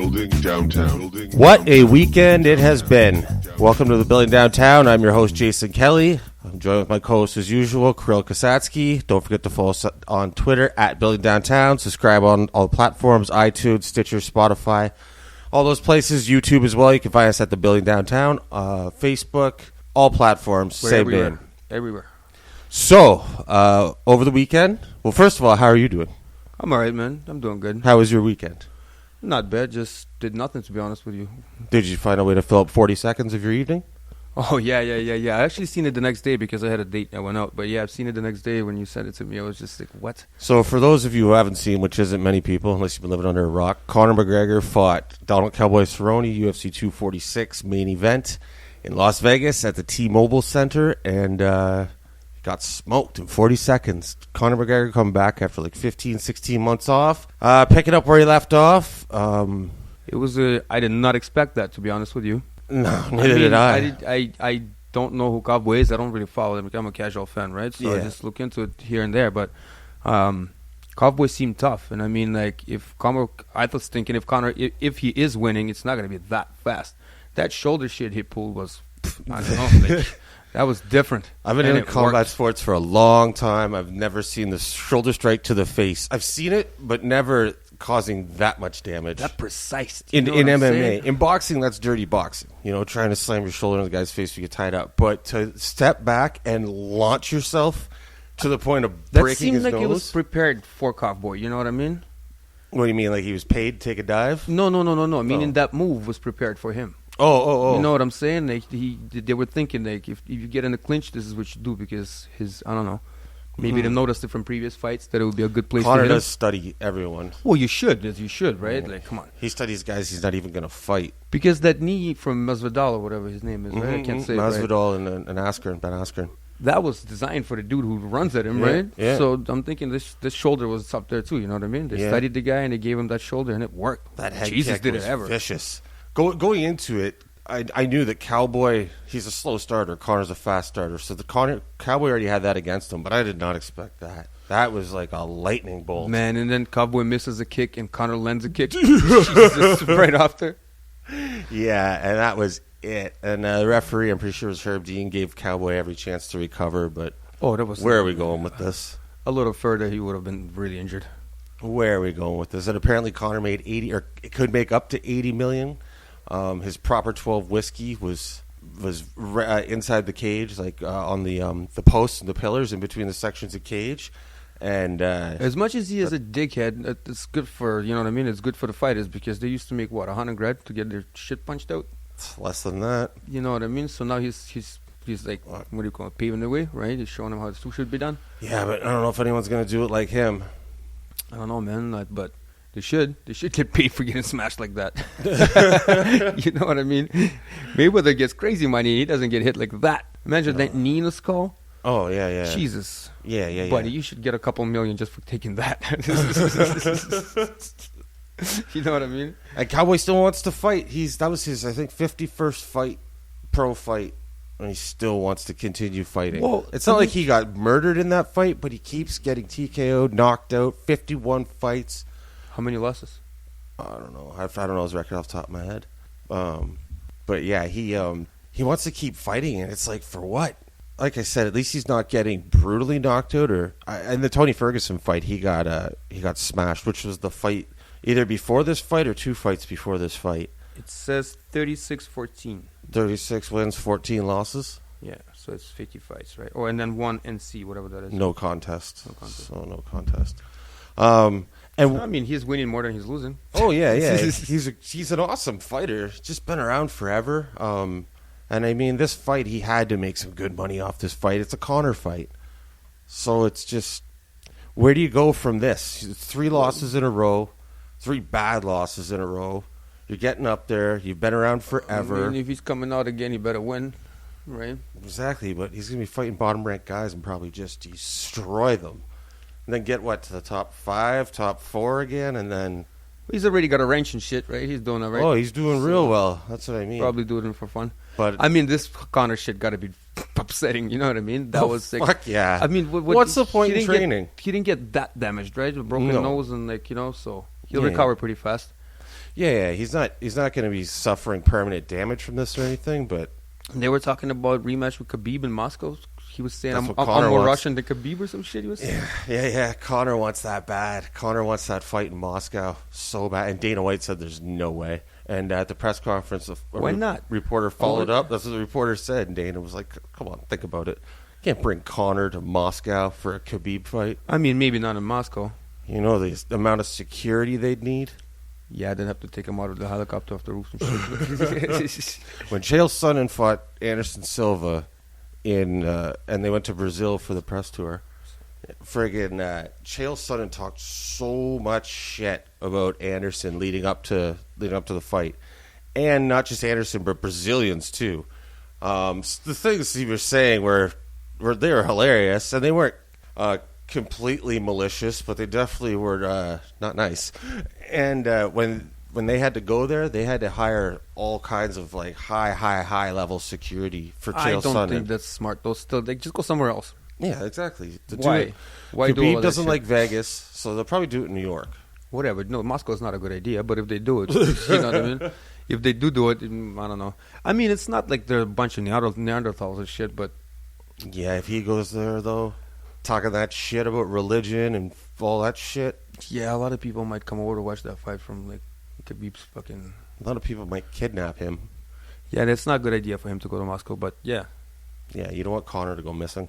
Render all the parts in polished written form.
Building Downtown. What a weekend it has been. Welcome to the Building Downtown. I'm your host, Jason Kelly. I'm joined with my co-host as usual, Kirill Kasatskiy. Don't forget to follow us on Twitter at Building Downtown. Subscribe on all platforms, iTunes, Stitcher, Spotify, all those places, YouTube as well. You can find us at the Building Downtown, Facebook, all platforms, We're same everywhere. name. Everywhere. So, over the weekend, well, first of all, how are you doing? I'm all right, man. I'm doing good. How was your weekend? Not bad. Just did nothing, to be honest with you. Did you find a way to fill up 40 seconds of your evening? Oh, yeah. I actually seen it the next day because I had a date and I went out. But yeah, I've seen it the next day when you sent it to me. I was just like, what? So for those of you who haven't seen, which isn't many people, unless you've been living under a rock, Conor McGregor fought Donald Cowboy Cerrone, UFC 246 main event in Las Vegas at the T-Mobile Center, and got smoked in 40 seconds. Conor McGregor coming back after like 15, 16 months off, picking up where he left off. It was I did not expect that, to be honest with you. No, neither did I. I don't know who Cowboy is. I don't really follow them. I'm a casual fan, right? So I just look into it here and there. But Cowboy seemed tough. And I mean, like, if Conor, I was thinking if Conor, if he is winning, it's not going to be that fast. That shoulder shit he pulled was, I don't know, like, that was different. I've been in combat sports for a long time. I've never seen the shoulder strike to the face. I've seen it, but never causing that much damage. That precise. In MMA. In boxing, that's dirty boxing. You know, trying to slam your shoulder in the guy's face to get tied up. But to step back and launch yourself to the point of breaking his nose. That seemed like it was prepared for Cowboy. You know what I mean? What do you mean? Like he was paid to take a dive? No. Meaning that move was prepared for him. Oh. You know what I'm saying? Like they were thinking, like, if you get in the clinch, this is what you do, because I don't know. Maybe they noticed it from previous fights that it would be a good place Conor to hit him. does study everyone. Well, you should, right? Like, come on. He studies guys he's not even going to fight. Because that knee from Masvidal, or whatever his name is, right? I can't say Masvidal it, right? and Askren, Ben Askren. That was designed for the dude who runs at him, right? Yeah. So I'm thinking this shoulder was up there too, you know what I mean? They studied the guy and they gave him that shoulder and it worked. That head Jesus kick did was it ever. Vicious. Going into it, I knew that Cowboy, he's a slow starter. Conor's a fast starter. So Cowboy already had that against him, but I did not expect that. That was like a lightning bolt. Man, and then Cowboy misses a kick and Conor lands a kick. Jesus, right after. Yeah, and that was it. And the referee, I'm pretty sure it was Herb Dean, gave Cowboy every chance to recover. But where are we going with this? A little further, he would have been really injured. Where are we going with this? And apparently Conor made 80, or it could make up to 80 million. His Proper 12 whiskey was inside the cage, like on the posts and the pillars in between the sections of cage. And as much as he is a dickhead, it's good for, you know what I mean? It's good for the fighters, because they used to make, what, $100,000 to get their shit punched out? It's less than that. You know what I mean? So now he's like, what do you call it, paving the way, right? He's showing them how it should be done. Yeah, but I don't know if anyone's going to do it like him. I don't know, man, but they should get paid for getting smashed like that. You know what I mean? Mayweather gets crazy money. He doesn't get hit like that. Imagine that knee in the skull. Oh, yeah. Jesus. Yeah. Buddy, you should get a couple million just for taking that. You know what I mean? And Cowboy still wants to fight. That was his, I think, 51st pro fight, and he still wants to continue fighting. Well, it's not like he got murdered in that fight, but he keeps getting TKO'd, knocked out, 51 fights. How many losses? I don't know. I don't know his record off the top of my head. But yeah, he wants to keep fighting, and it's like, for what? Like I said, at least he's not getting brutally knocked out. In the Tony Ferguson fight, he got smashed, which was the fight either before this fight or 2 fights before this fight. It says 36-14. 36 wins, 14 losses. Yeah, so it's 50 fights, right? And then 1 NC, whatever that is. No contest. So no contest. And I mean, he's winning more than he's losing. Oh yeah. He's an awesome fighter. Just been around forever. And I mean, this fight, he had to make some good money off this fight. It's a Conor fight. So it's just, where do you go from this? 3 losses in a row, 3 bad losses in a row. You're getting up there. You've been around forever. I mean, if he's coming out again, he better win, right? Exactly, but he's going to be fighting bottom-ranked guys and probably just destroy them. And then get, to the top 5, top 4 again, and then... He's already got a ranch and shit, right? He's doing all right. Oh, he's doing real well. That's what I mean. Probably doing it for fun. But I mean, this Conor shit got to be upsetting. You know what I mean? That was like, fuck yeah. I mean, what's the point in training? He didn't get that damaged, right? A broken nose and so he'll Yeah. recover pretty fast. Yeah, he's not going to be suffering permanent damage from this or anything, but they were talking about rematch with Khabib in Moscow. He was saying, I'm more Russian than Khabib or some shit he was saying. Yeah. Conor wants that bad. Conor wants that fight in Moscow so bad. And Dana White said there's no way. And at the press conference, why not? Reporter followed up. That's what the reporter said. And Dana was like, come on, think about it. You can't bring Conor to Moscow for a Khabib fight. I mean, maybe not in Moscow. You know the amount of security they'd need? Yeah, they'd have to take him out of the helicopter off the roof and shit. When Chael Sonnen fought Anderson Silva and they went to Brazil for the press tour, friggin' Chael Sonnen talked so much shit about Anderson leading up to the fight. And not just Anderson, but Brazilians too. The things he was saying were they were hilarious, and they weren't completely malicious, but they definitely were not nice. And when they had to go there, they had to hire all kinds of like high level security for Chael Sonnen. I don't think that's smart. Those still, they just go somewhere else. Yeah, exactly. Why? Why do all Khabib that doesn't shit? like Vegas, so they'll probably do it in New York. Whatever. No, Moscow is not a good idea, but if they do it, you know what I mean? If they do it, I don't know. I mean, it's not like they're a bunch of Neanderthals and shit, but... Yeah, if he goes there, though, talking that shit about religion and all that shit... Yeah, a lot of people might come over to watch that fight from, like, Khabib's fucking... A lot of people might kidnap him. Yeah, that's not a good idea for him to go to Moscow, but yeah. Yeah, you don't want Conor to go missing.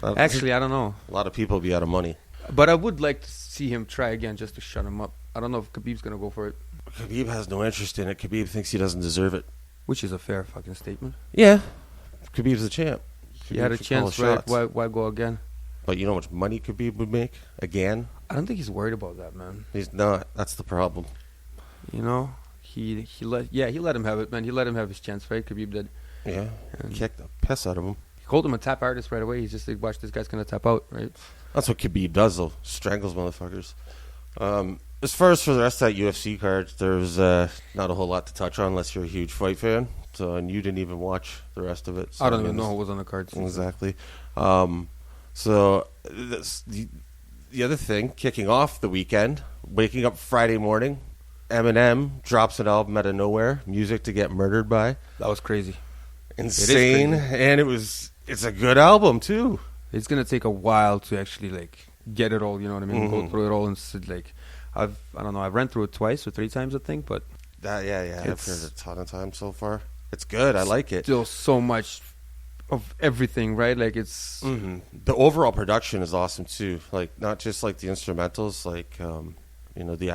Actually, I don't know. A lot of people will be out of money. But I would like to see him try again just to shut him up. I don't know if Khabib's going to go for it. Khabib has no interest in it. Khabib thinks he doesn't deserve it. Which is a fair fucking statement. Yeah. Khabib's the champ. He had a chance, right? Why go again? But you know how much money Khabib would make again? I don't think he's worried about that, man. He's not. That's the problem. You know, he let him have it, man. He let him have his chance, right? Khabib did. Yeah. Kicked the piss out of him. He called him a tap artist right away. He's just like, watch, this guy's going to tap out, right? That's what Khabib does, though. Strangles motherfuckers. As far as for the rest of that UFC card, there's not a whole lot to touch on unless you're a huge fight fan. So, and you didn't even watch the rest of it. So I don't even know who was on the card. Exactly. So the other thing, kicking off the weekend, waking up Friday morning, Eminem drops an album out of nowhere, Music to Get Murdered By. That was crazy. Insane. And it's a good album, too. It's going to take a while to actually, like, get it all, you know what I mean? Mm-hmm. Go through it all and sit, like, I don't know, I've ran through it twice or 3 times, I think, but... I've heard a ton of times so far. It's good. I like it. Still so much of everything, right? Like, it's... Mm-hmm. The overall production is awesome, too. Like, not just, like, the instrumentals, like, you know, the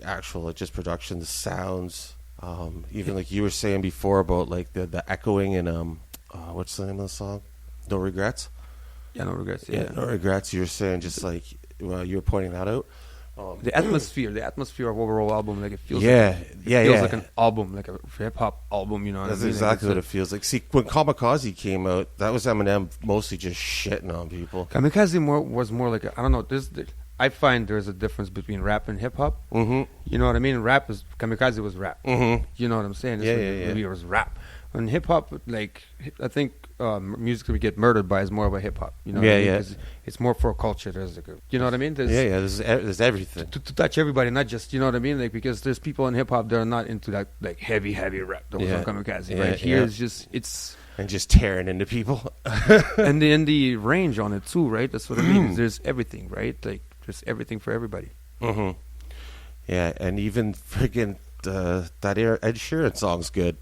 actual, like, just production, the sounds. Even, like you were saying before about, like, the echoing and, what's the name of the song? No Regrets? Yeah, No Regrets, yeah. No Regrets. You were saying just, like, you were pointing that out. The atmosphere of overall album, like, it feels like an album, like a hip-hop album, you know what That's I mean? exactly what it feels like. See, when Kamikaze came out, that was Eminem mostly just shitting on people. Kamikaze was more like, I don't know, I find there's a difference between rap and hip-hop. Mm-hmm. You know what I mean? Kamikaze was rap. Mm-hmm. You know what I'm saying? It was rap. And hip-hop, like, I think music that we get murdered by is more of a hip-hop. You know what I mean? 'Cause it's more for a culture. There's like you know what I mean? There's everything. To touch everybody, not just, you know what I mean? Like, because there's people in hip-hop that are not into that, like, heavy rap. That was on Kamikaze, right? Here it's just, and just tearing into people. and the range on it, too, right? That's what I mean. There's everything, right? Like, there's everything for everybody. Mm-hmm. Yeah, and even friggin' that Ed Sheeran song's good.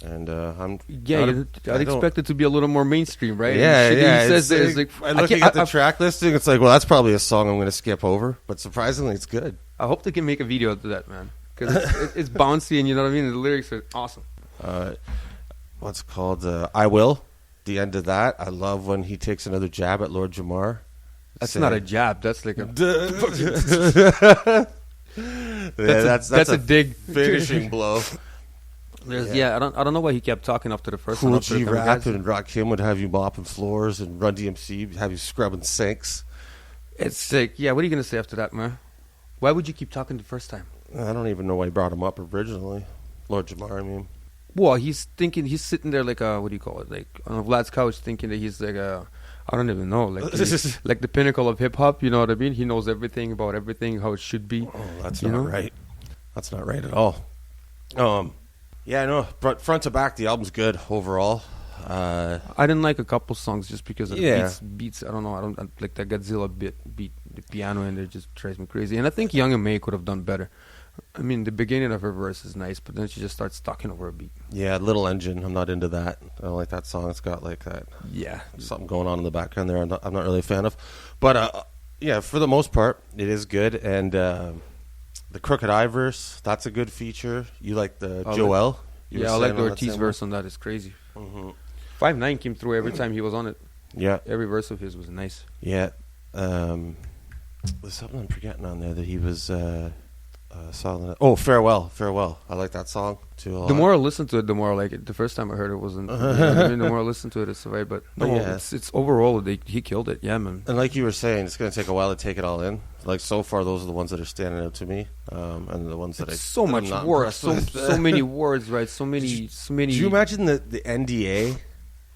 And I'd expect it to be a little more mainstream, right? Yeah, He says it's like, looking at the track listing, it's like, well, that's probably a song I'm going to skip over. But surprisingly, it's good. I hope they can make a video to that, man, because it's bouncy and you know what I mean. The lyrics are awesome. What's it called? I Will. The end of that. I love when he takes another jab at Lord Jamar. That's not a jab. That's like a. that's a dig. Finishing blow. I don't know why he kept talking up to the first Cool one. G Rap and Rakim would have you mopping floors, and Run DMC have you scrubbing sinks. It's like, what are you gonna say after that, man? Why would you keep talking the first time? I don't even know why he brought him up originally. Lord Jamar, I mean. Well, he's sitting there like a, what do you call it? Like on Vlad's couch, thinking that he's like a, I don't even know, like like the pinnacle of hip hop. You know what I mean? He knows everything about everything, how it should be. Oh, that's not right. That's not right at all. Yeah, no, front to back, the album's good overall. I didn't like a couple songs just because of the beats. I don't know. I don't like that Godzilla beat. The piano in there just drives me crazy. And I think Young M.A could have done better. I mean, the beginning of her verse is nice, but then she just starts talking over a beat. Yeah, Little Engine. I'm not into that. I don't like that song. It's got like that. Yeah, something going on in the background there. I'm not really a fan of. But yeah, for the most part, it is good. And the Crooked Eye verse, that's a good feature. You like the Joel? Yeah, I like the Ortiz verse on that. It's crazy. 5'9" came through every time he was on it. Yeah, every verse of his was nice. Yeah. There's something I'm forgetting on there that he was solid. Oh, Farewell. I like that song too a lot. The more I listen to it, the more I like it. The first time I heard it wasn't. I mean, the more I listen to it, it's alright. But no, yeah. it's overall he killed it. Yeah, man. And like you were saying, it's going to take a while to take it all in. Like so far, those are the ones that are standing out to me, and the ones that so much work, so many words, right? So many. Do you imagine the NDA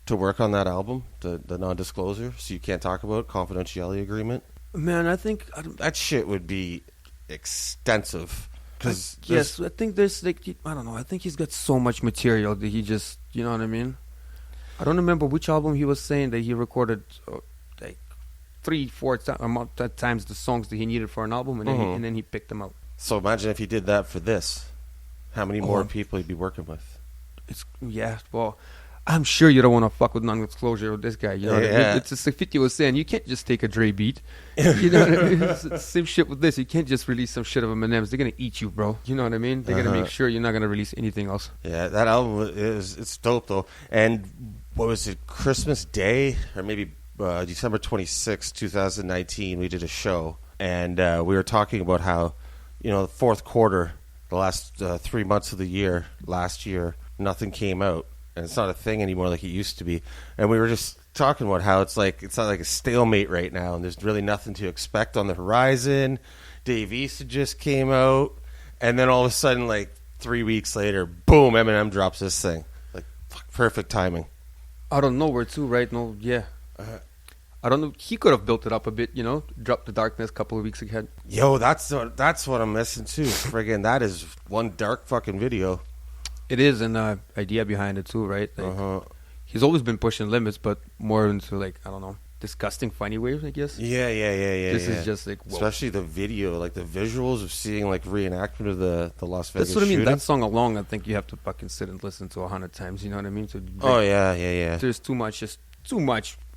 to work on that album, the non-disclosure, so you can't talk about it, confidentiality agreement? Man, I think that shit would be extensive. Yes, I think there's like I don't know. I think he's got so much material that he just, you know what I mean. I don't remember which album he was saying that he recorded like 3-4 times the songs that he needed for an album, and then he picked them out. So imagine if he did that for this, how many more people he'd be working with? Well, I'm sure you don't want to fuck with non-disclosure with this guy. You know what I mean? It's just like 50 was saying, you can't just take a Dre beat. You know what I mean? It's the same shit with this. You can't just release some shit of Eminem's. They're going to eat you, bro. You know what I mean? They're going to make sure you're not going to release anything else. Yeah, that album, it's dope, though. And what was it, Christmas Day? Or maybe December 26, 2019, we did a show. And we were talking about how, the fourth quarter, the last 3 months of the year, last year, nothing came out. And it's not a thing anymore like it used to be. And we were just talking about how it's not like a stalemate right now, and there's really nothing to expect on the horizon. Dave East just came out, and then all of a sudden, like 3 weeks later, boom, Eminem drops this thing. Like, perfect timing. Out of nowhere too, right? No, yeah. I don't know. He could have built it up a bit, dropped The Darkness a couple of weeks ahead. Yo, that's what I'm missing too. Friggin', that is one dark fucking video. It is an idea behind it too, right? Like, he's always been pushing limits, but more into like, I don't know, disgusting funny ways, I guess. Yeah. This is just like, whoa. Especially the video, like the visuals of seeing like reenactment of the Las Vegas. That's what I mean. Shooting. That song alone, I think you have to fucking sit and listen to 100 times. You know what I mean? Yeah. There's too much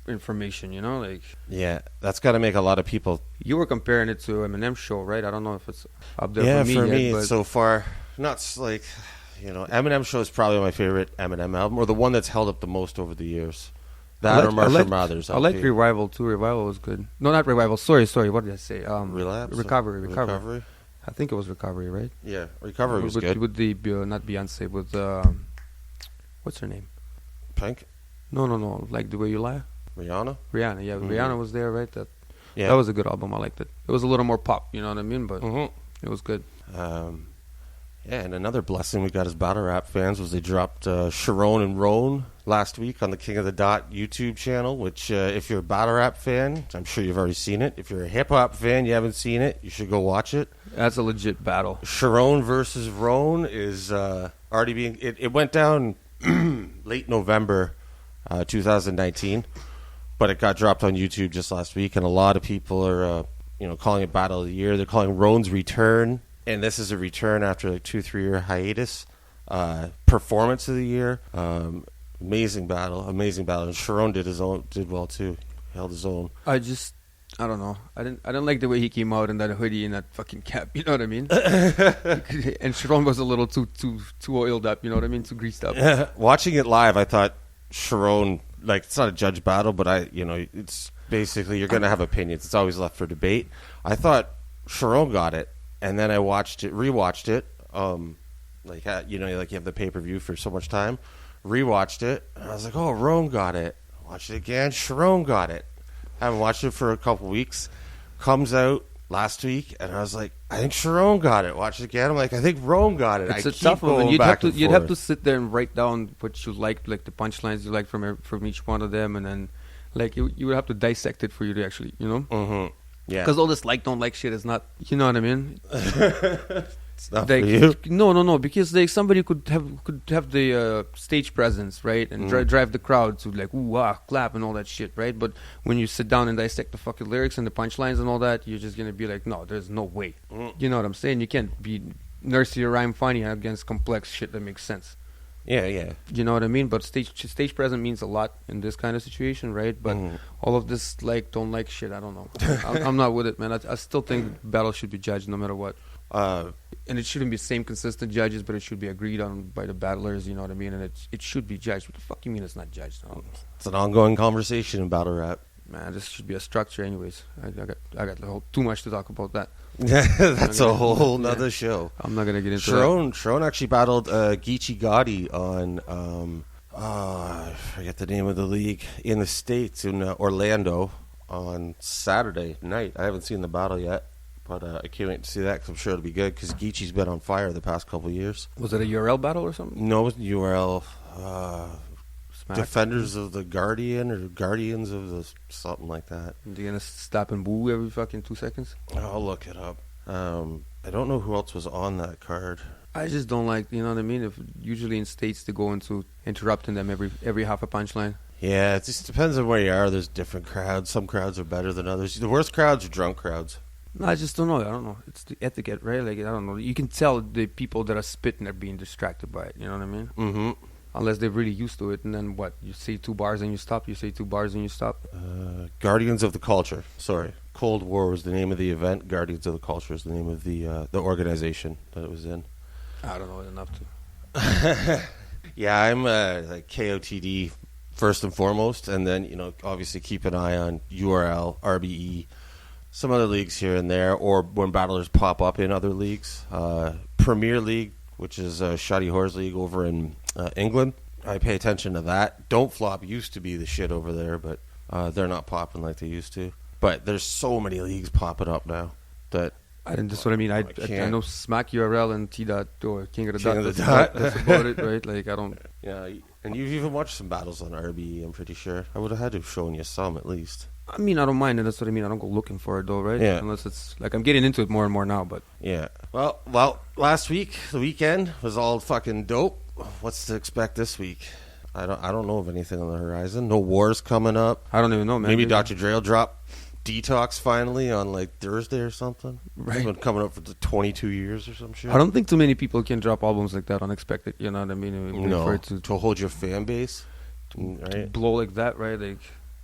information. Like. Yeah, that's got to make a lot of people. You were comparing it to Eminem show, right? I don't know if it's up there for me. Yeah, for me, it's so far not like. Eminem Show is probably my favorite Eminem album, or the one that's held up the most over the years. That or Marshall Mathers. I like Revival too. Revival was good. No, not Revival. Sorry. What did I say? Relapse? Recovery. I think it was Recovery, right? Yeah, Recovery was good. With the, not Beyonce, with, what's her name? Pink? No. Like The Way You Lie? Rihanna, yeah. Rihanna was there, right? That was a good album. I liked it. It was a little more pop, you know what I mean? But it was good. Yeah, and another blessing we got as battle rap fans was they dropped Charron and Rone last week on the King of the Dot YouTube channel, which if you're a battle rap fan, I'm sure you've already seen it. If you're a hip-hop fan, you haven't seen it, you should go watch it. That's a legit battle. Charron versus Rone is already being... It went down late November 2019, but it got dropped on YouTube just last week, and a lot of people are calling it Battle of the Year. They're calling Rone's return. And this is a return after like 2-3 year hiatus. Performance of the year. Amazing battle. And Cerrone did well too. Held his own. I don't know. I didn't like the way he came out in that hoodie and that fucking cap. You know what I mean? And Cerrone was a little too oiled up. You know what I mean? Too greased up. Watching it live, I thought Cerrone, like, it's not a judge battle, but it's basically you're going to have opinions. It's always left for debate. I thought Cerrone got it. And then I rewatched it, you have the pay-per-view for so much time, rewatched it, and I was like, oh, Rone got it. Watched it again, Cerrone got it. Haven't watched it for a couple weeks. Comes out last week, and I was like, I think Cerrone got it. Watch it again, I'm like, I think Rone got it. It's a tough one. You'd have to sit there and write down what you liked, like the punchlines you liked from each one of them, and then like you would have to dissect it for you to actually, Mm-hmm. Yeah. Because all this don't like shit is not, you know what I mean? It's not for you? No, because like somebody could have the stage presence, right, and drive the crowd to like ooh ah clap and all that shit, right? But when you sit down and dissect the fucking lyrics and the punchlines and all that, you're just gonna be like, no, there's no way. You know what I'm saying? You can't be nursery rhyme funny against complex shit that makes sense. Yeah. You know what I mean? But stage presence means a lot in this kind of situation, right? But all of this like don't like shit, I don't know. I'm not with it, man. I still think battle should be judged no matter what. And it shouldn't be same consistent judges, but it should be agreed on by the battlers, you know what I mean? And it should be judged. What the fuck you mean it's not judged? It's an ongoing conversation in battle rap. Man, this should be a structure anyways. I got too much to talk about that. That's a whole nother show. I'm not going to get into Charron actually battled Geechee Gotti on, I forget the name of the league, in the States, in Orlando, on Saturday night. I haven't seen the battle yet, but I can't wait to see that because I'm sure it'll be good because Geechee's been on fire the past couple of years. Was it a URL battle or something? No, it was URL. Defenders of the Guardian or Guardians of the something like that. Are you gonna stop and boo every fucking 2 seconds? I'll look it up. I don't know who else was on that card. I just don't like, you know what I mean? If usually in states they go into interrupting them every half a punchline. Yeah, it just depends on where you are. There's different crowds. Some crowds are better than others. The worst crowds are drunk crowds. No, I just don't know. I don't know. It's the etiquette, right? Like I don't know. You can tell the people that are spitting are being distracted by it. You know what I mean? Mm-hmm. Unless they're really used to it, and then what? You say 2 bars and you stop. You say 2 bars and you stop. Guardians of the Culture. Sorry, Cold War was the name of the event. Guardians of the Culture is the name of the organization that it was in. I don't know enough to. Yeah, I'm like KOTD first and foremost, and then obviously keep an eye on URL, RBE, some other leagues here and there, or when battlers pop up in other leagues. Premier League, which is Shoddy Whores League over in England. I pay attention to that. Don't Flop used to be the shit over there, but they're not popping like they used to. But there's so many leagues popping up now that... That's what I mean. I know Smack URL and T Dot or King of the Dot. That's about it, right? Like I don't... Yeah, and you've even watched some battles on RBE, I'm pretty sure. I would have had to have shown you some at least. I mean, I don't mind, and that's what I mean. I don't go looking for it, though, right? Yeah. Unless it's like I'm getting into it more and more now, but yeah. Well, last week, the weekend was all fucking dope. What's to expect this week? I don't know of anything on the horizon. No wars coming up. I don't even know, man. Maybe Dr. Dre will drop Detox finally on like Thursday or something. Right. It's been coming up for 22 years or some shit. I don't think too many people can drop albums like that unexpected. You know what I mean? No. To hold your fan base, right? To blow like that, right? Like.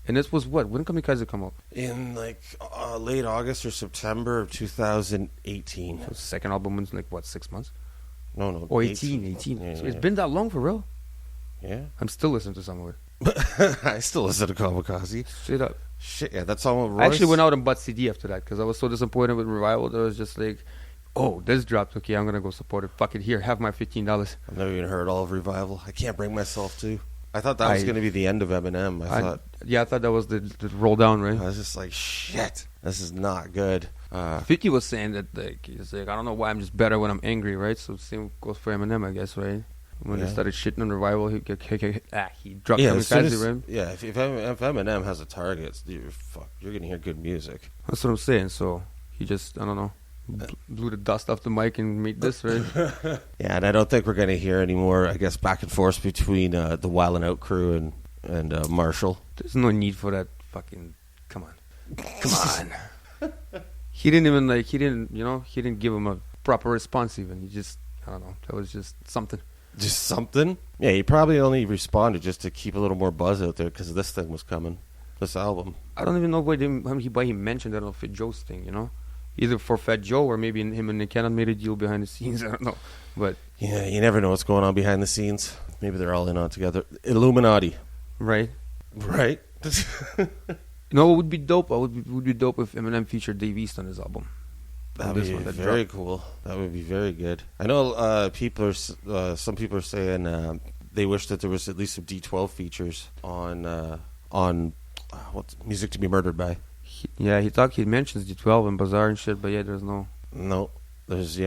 And this was what? When Kamikaze come up? In like late August or September of 2018. So the second album was like what, 6 months? No. Oh, 18. Yeah, so it's been that long for real? Yeah. I'm still listening to some of it. I still listen to Kamikaze. Straight up. Shit, yeah, that's all. I actually went out and bought CD after that because I was so disappointed with Revival that I was just like, oh, this dropped. Okay, I'm gonna go support it. Fuck it, here, have my $15. I've never even heard all of Revival. I can't bring myself to. I thought that was going to be the end of Eminem. I thought that was the roll down, right? I was just like, shit, this is not good. 50 was saying that he's like, I don't know why I'm just better when I'm angry, right? So same goes for Eminem, I guess, right? When they started shitting on Revival, he dropped Kamikaze, right? Yeah, if Eminem has a target, you're going to hear good music. That's what I'm saying. So he just, I don't know, blew the dust off the mic and made this, right? Yeah, and I don't think we're going to hear any more, I guess, back and forth between the Wildin' Out crew and Marshall. There's no need for that fucking... Come on. He didn't give him a proper response even. He just, I don't know, that was just something. Just something? Yeah, he probably only responded just to keep a little more buzz out there because this thing was coming, this album. I don't even know why he mentioned that on Fit Joe's thing, you know? Either for Fat Joe or maybe him and Nick Cannon made a deal behind the scenes. I don't know. But yeah, you never know what's going on behind the scenes. Maybe they're all in on together. Illuminati. Right? Right. No, it would be dope. It would be dope if Eminem featured Dave East on his album. That would be very cool. That would be very good. I know some people are saying they wish that there was at least some D12 features on what's Music to Be Murdered By. He mentions D12 and Bazaar and shit, but there's no. No, there's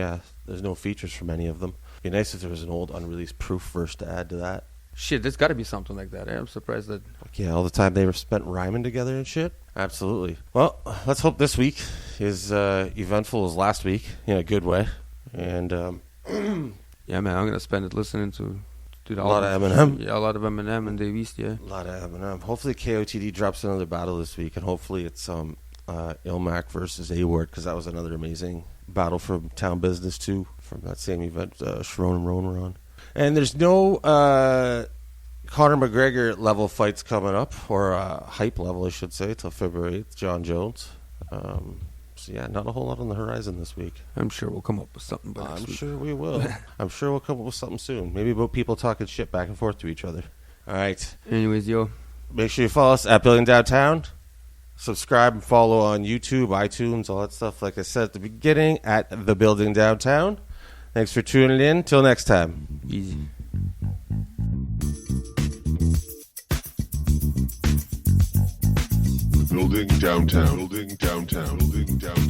no features from any of them. It'd be nice if there was an old unreleased Proof verse to add to that. Shit, there's got to be something like that. I'm surprised that. Yeah, all the time they were spent rhyming together and shit. Absolutely. Well, let's hope this week is eventful as last week in a good way. And yeah, man, I'm gonna spend it listening to a lot of Eminem. Yeah, a lot of Eminem and Dave East. Yeah, A lot of Eminem. Hopefully KOTD drops another battle this week, and hopefully it's Ilmac versus A-Ward, because that was another amazing battle from Town Business too, from that same event Charron and Rone were on. And there's no Conor McGregor level fights coming up, or hype level I should say, till February 8th, John Jones. So yeah, not a whole lot on the horizon this week. I'm sure we'll come up with something. I'm sure we will. I'm sure we'll come up with something soon. Maybe about people talking shit back and forth to each other. All right. Anyways, yo, make sure you follow us at Billion Downtown. Subscribe and follow on YouTube, iTunes, all that stuff. Like I said at the beginning, at The Building Downtown. Thanks for tuning in. Till next time. Easy. Building downtown. Building downtown. Building downtown.